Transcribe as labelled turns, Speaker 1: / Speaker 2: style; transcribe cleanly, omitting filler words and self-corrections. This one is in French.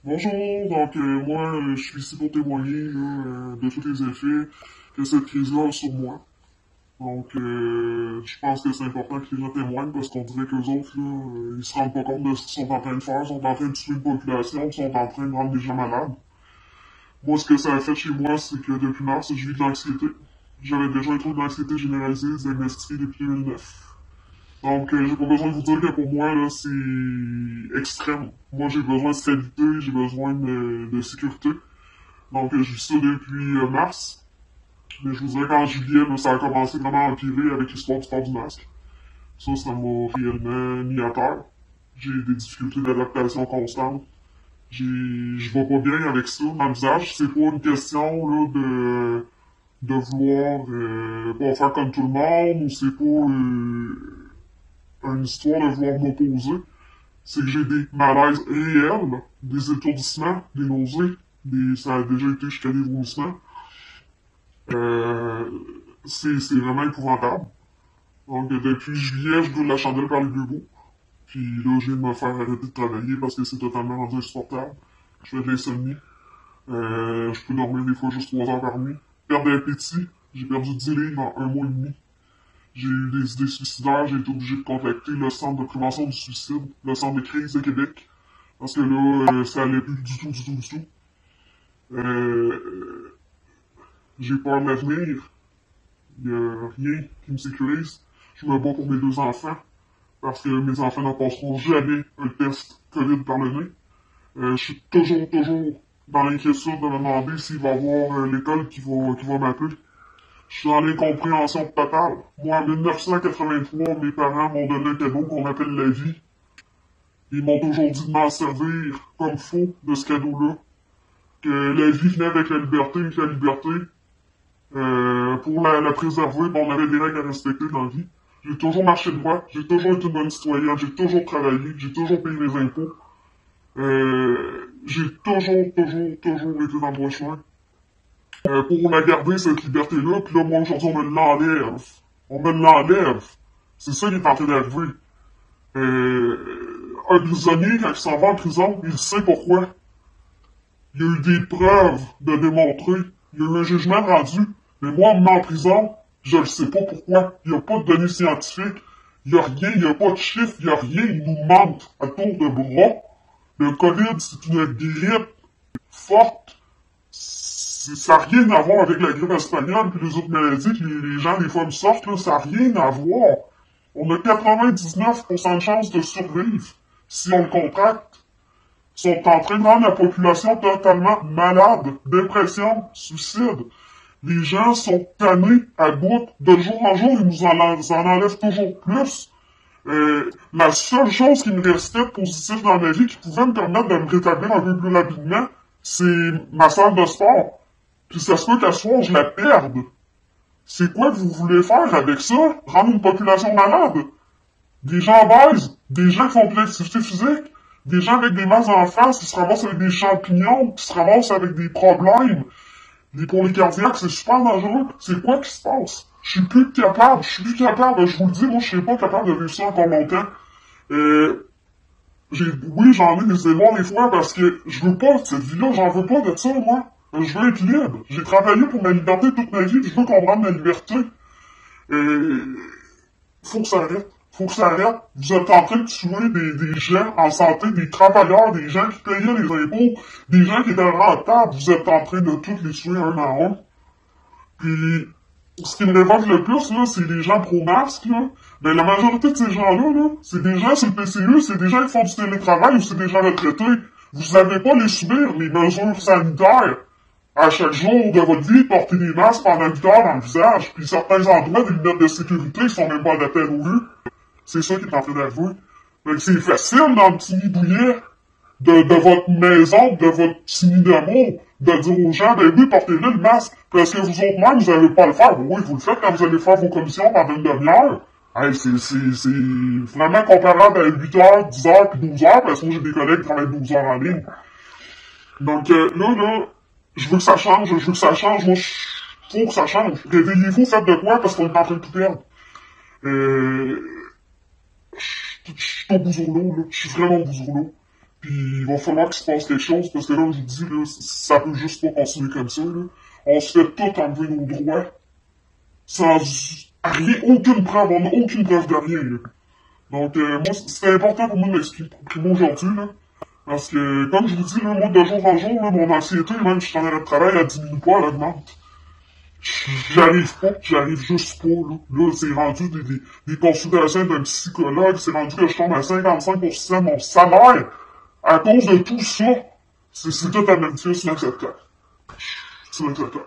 Speaker 1: Bonjour, donc moi je suis ici pour témoigner là, de tous les effets que cette crise-là a sur moi. Donc je pense que c'est important que les gens témoignent parce qu'on dirait qu'eux autres, là, ils se rendent pas compte de ce qu'ils sont en train de faire, ils sont en train de tuer une population, ils sont en train de rendre des gens malades. Moi ce que ça a fait chez moi, c'est que depuis mars, je vis de l'anxiété. J'avais déjà un trouble d'anxiété généralisé diagnostiqué depuis 2009. Donc, j'ai pas besoin de vous dire que pour moi, là, c'est extrême. Moi, j'ai besoin de stabilité, j'ai besoin de sécurité. Donc, je vis ça depuis mars. Mais je vous dirais qu'en juillet, là, ça a commencé vraiment à empirer avec l'histoire du port du masque. Ça m'a réellement mis à terre. J'ai des difficultés d'adaptation constantes. Je vais pas bien avec ça. Mon visage, c'est pas une question, là, de vouloir pas faire comme tout le monde, ou c'est pas une histoire de vouloir m'opposer. C'est que j'ai des malaises réels, des étourdissements, des nausées, ça a déjà été jusqu'à des vomissements. Euh, c'est vraiment épouvantable. Donc, depuis juillet, je brûle la chandelle par les deux bouts. Puis là, je viens de me faire arrêter de travailler parce que c'est totalement rendu insupportable. Je fais de l'insomnie. Je peux dormir des fois juste 3 heures par nuit. Perte d'appétit. J'ai perdu 10 livres en un mois et demi. J'ai eu des idées suicidaires, j'ai été obligé de contacter le Centre de prévention du suicide, le Centre de crise de Québec, parce que là, ça allait plus du tout. Euh, j'ai peur de l'avenir, il y a rien qui me sécurise. Je me bats pour mes 2 enfants, parce que mes enfants n'en passeront jamais un test COVID par le nez. Je suis toujours dans l'inquiétude de me demander s'il va y avoir l'école qui va m'appeler. Je suis dans l'incompréhension totale. Moi, en 1983, mes parents m'ont donné un cadeau qu'on appelle la vie. Ils m'ont toujours dit de m'en servir comme faux de ce cadeau-là. Que la vie venait avec la liberté, et que la liberté, pour la préserver, on avait des règles à respecter dans la vie. J'ai toujours marché droit, j'ai toujours été une bonne citoyenne, j'ai toujours travaillé, j'ai toujours payé mes impôts. J'ai toujours été dans le droit chemin. Pour la garder, cette liberté-là, puis là, moi, aujourd'hui, on me l'enlève. On me l'enlève. C'est ça qui est en train d'arriver. Un prisonnier, quand il s'en va en prison, il sait pourquoi. Il y a eu des preuves de démontrer. Il y a eu un jugement rendu. Mais moi, on me met en prison, je ne sais pas pourquoi. Il n'y a pas de données scientifiques. Il n'y a rien, il n'y a pas de chiffres, il n'y a rien. Il nous manque à tour de bras. Le COVID, c'est une grippe forte. Ça n'a rien à voir avec la grippe espagnole et les autres maladies que les gens, des fois, me sortent, là. Ça n'a rien à voir. On a 99% de chances de survivre si on le contracte. Ils sont en train de rendre la population totalement malade, dépression, suicide. Les gens sont tannés à bout. De jour en jour, ils nous en enlèvent toujours plus. La seule chose qui me restait de positif dans ma vie, qui pouvait me permettre de me rétablir un peu plus rapidement, c'est ma salle de sport. Puis ça se peut qu'à ce soir, je la perde. C'est quoi que vous voulez faire avec ça? Rendre une population malade? Des gens obèses? Des gens qui font de l'activité physique? Des gens avec des masses en face qui se ramassent avec des champignons, qui se ramassent avec des problèmes? Pour les cardiaques, c'est super dangereux. C'est quoi qui se passe? Je suis plus capable. Je vous le dis, moi, je serais pas capable de vivre ça encore longtemps. Oui, j'en ai des émois des fois parce que je veux pas de cette vie-là, j'en veux pas de ça, moi. Je veux être libre. J'ai travaillé pour ma liberté toute ma vie, je veux qu'on me rende ma liberté. Faut que ça arrête. Faut que ça arrête. Vous êtes en train de tuer des gens en santé, des travailleurs, des gens qui payaient les impôts, des gens qui étaient rentables. Vous êtes en train de tous les tuer un à un. Puis, ce qui me révolte le plus, là, c'est les gens pro-masques, là. Ben, la majorité de ces gens-là, là, c'est des gens sur le PCU, c'est des gens qui font du télétravail ou c'est des gens retraités. Vous n'avez pas les subir, les mesures sanitaires. À chaque jour de votre vie, portez des masques pendant 8 heures dans le visage. Puis certains endroits, des lunettes de sécurité, ils sont même pas adaptés aux rues. C'est ça qui est en train d'arriver. Fait que c'est facile dans le petit nid douillet de votre maison, de votre petit nid d'amour, de dire aux gens, ben oui, portez-le le masque. Parce que vous autres même, vous n'allez pas le faire. Oui, vous le faites quand vous allez faire vos commissions pendant une demi-heure. Hey, c'est vraiment comparable à 8 heures, 10 heures puis 12 heures, parce que moi j'ai des collègues qui travaillent 12 heures en ligne. Donc là, je veux que ça change, moi, faut que ça change. Réveillez-vous, faites de quoi, parce qu'on est en train de tout perdre. Je suis au bout sur l'eau, là. Je suis vraiment au bout sur l'eau. Puis il va falloir qu'il se passe quelque chose, parce que là, je vous dis, là, ça peut juste pas continuer comme ça, là. On se fait tout enlever nos droits, sans rien, aucune preuve, on n'a aucune preuve de rien, là. Donc, moi, c'était important pour moi de m'exprimer aujourd'hui, là. Parce que, comme je vous dis, là, moi, de jour en jour, là, mon anxiété, même si je suis en arrêt de travail, elle diminue pas, elle augmente. J'arrive juste pas, là. Là, c'est rendu des consultations d'un psychologue, c'est rendu que je tombe à 55% de mon salaire à cause de tout ça. C'est tout à même c'est inacceptable. C'est inacceptable.